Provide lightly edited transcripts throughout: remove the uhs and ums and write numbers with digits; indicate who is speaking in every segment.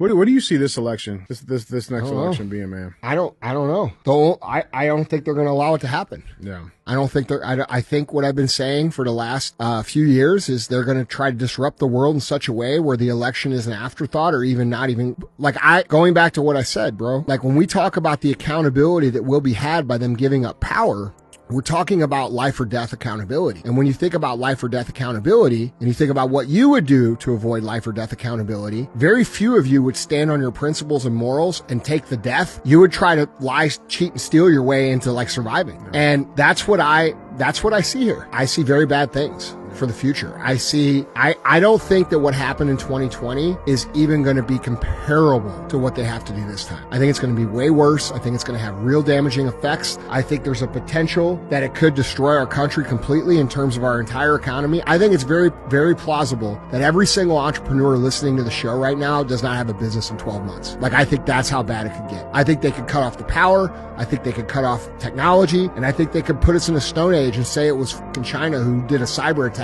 Speaker 1: What do you see this election, this next
Speaker 2: don't know.
Speaker 1: election being, man?
Speaker 2: I don't know. Though I don't think they're going to allow it to happen.
Speaker 1: Yeah.
Speaker 2: I don't think I think what I've been saying for the last few years is they're going to try to disrupt the world in such a way where the election is an afterthought, or even not even going back to what I said, bro. Like when we talk about the accountability that will be had by them giving up power, we're talking about life or death accountability. And when you think about life or death accountability, and you think about what you would do to avoid life or death accountability, very few of you would stand on your principles and morals and take the death. You would try to lie, cheat, and steal your way into like surviving. And that's what I see here. I see very bad things for the future. I don't think that what happened in 2020 is even going to be comparable to what they have to do this time. I think it's going to be way worse. I think it's going to have real damaging effects. I think there's a potential that it could destroy our country completely in terms of our entire economy. I think it's very, very plausible that every single entrepreneur listening to the show right now does not have a business in 12 months. Like, I think that's how bad it could get. I think they could cut off the power. I think they could cut off technology, and I think they could put us in a stone age and say it was fucking China who did a cyber attack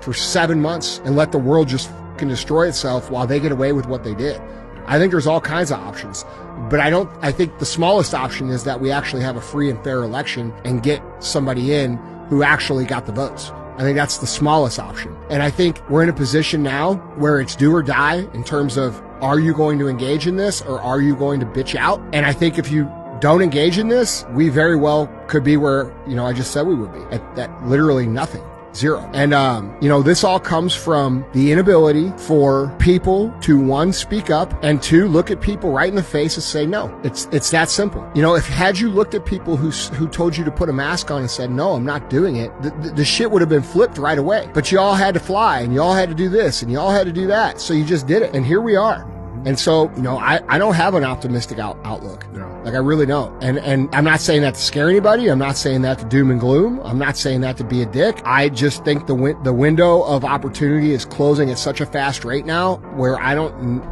Speaker 2: for 7 months and let the world just fucking destroy itself while they get away with what they did. I think there's all kinds of options, but I think the smallest option is that we actually have a free and fair election and get somebody in who actually got the votes. I think that's the smallest option. And I think we're in a position now where it's do or die in terms of, are you going to engage in this or are you going to bitch out? And I think if you don't engage in this, we very well could be where, I just said we would be at literally nothing. Zero. And, this all comes from the inability for people to, one, speak up, and two, look at people right in the face and say no. It's that simple. Had you looked at people who told you to put a mask on and said, no, I'm not doing it, the shit would have been flipped right away. But you all had to fly, and you all had to do this, and you all had to do that. So you just did it. And here we are. And so, I don't have an optimistic outlook.
Speaker 1: No.
Speaker 2: Like, I really don't. And I'm not saying that to scare anybody. I'm not saying that to doom and gloom. I'm not saying that to be a dick. I just think the window of opportunity is closing at such a fast rate now where I don't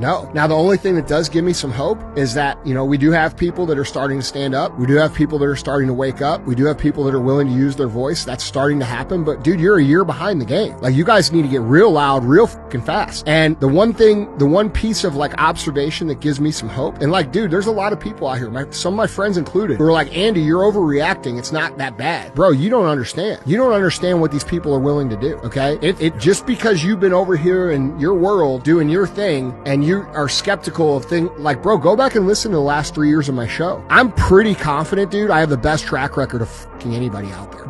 Speaker 2: know. Now, the only thing that does give me some hope is that, we do have people that are starting to stand up. We do have people that are starting to wake up. We do have people that are willing to use their voice. That's starting to happen. But dude, you're a year behind the game. Like, you guys need to get real loud, real fucking fast. And the one piece of like observation that gives me some hope, and like, dude, there's a lot of people out here, some of my friends included, who are like, Andy, you're overreacting. It's not that bad. Bro, you don't understand. You don't understand what these people are willing to do, okay? It just because you've been over here in your world doing your thing and you are skeptical of things, like, bro, go back and listen to the last 3 years of my show. I'm pretty confident, dude, I have the best track record of fucking anybody out there.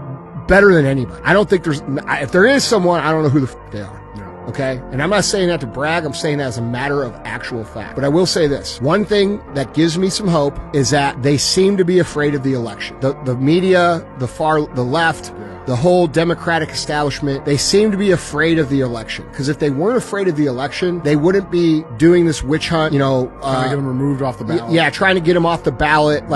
Speaker 2: Better than anybody. I don't think if there is someone, I don't know who the fuck they are. Okay? And I'm not saying that to brag. I'm saying that as a matter of actual fact. But I will say this. One thing that gives me some hope is that they seem to be afraid of the election. The media, the left, the whole Democratic establishment, they seem to be afraid of the election. Because if they weren't afraid of the election, they wouldn't be doing this witch hunt,
Speaker 1: trying to get them removed off the ballot.
Speaker 2: Yeah, trying to get them off the ballot.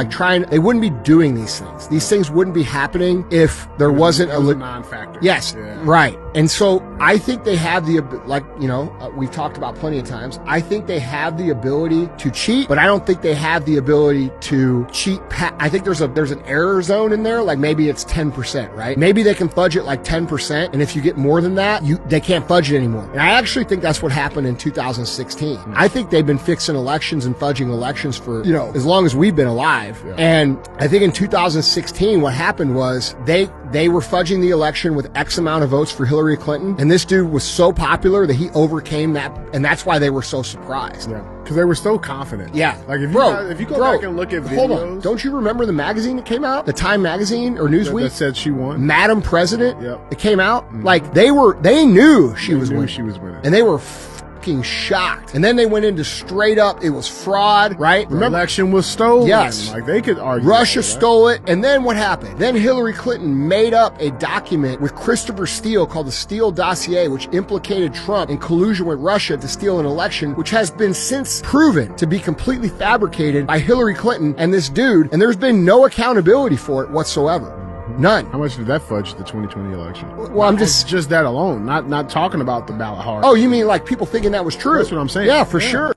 Speaker 2: They wouldn't be doing these things. These things wouldn't be happening if there wasn't
Speaker 1: a non-factor.
Speaker 2: Yes, yeah. Right. And so I think they have we've talked about plenty of times. I think they have the ability to cheat, but I don't think they have the ability to cheat. I think there's an error zone in there. Like, maybe it's 10%, right? Maybe they can fudge it like 10%. And if you get more than that, they can't fudge it anymore. And I actually think that's what happened in 2016. I think they've been fixing elections and fudging elections for, as long as we've been alive. Yeah. And I think in 2016, what happened was they were fudging the election with X amount of votes for Hillary Clinton. And this dude was so popular that he overcame that. And that's why they were so surprised.
Speaker 1: Yeah. Because they were so confident.
Speaker 2: Yeah.
Speaker 1: Like, if you go back and look at videos.
Speaker 2: Hold on. Don't you remember the magazine that came out? The Time magazine or Newsweek?
Speaker 1: That said she won.
Speaker 2: Madam President?
Speaker 1: Yep.
Speaker 2: It came out. Mm-hmm. Like, they knew she was winning. And they were fucking shocked. And then they went into straight up, it was fraud, right?
Speaker 1: The election was stolen.
Speaker 2: Yes.
Speaker 1: Like, they could argue.
Speaker 2: Russia stole it. And then what happened? Then Hillary Clinton made up a document with Christopher Steele called the Steele Dossier, which implicated Trump in collusion with Russia to steal an election, which has been since proven to be completely fabricated by Hillary Clinton and this dude. And there's been no accountability for it whatsoever. None.
Speaker 1: How much did that fudge the 2020 election?
Speaker 2: Well, I'm just
Speaker 1: that alone, not talking about the ballot hard.
Speaker 2: Oh, you mean like people thinking that was true?
Speaker 1: That's what I'm saying.
Speaker 2: Yeah, for sure.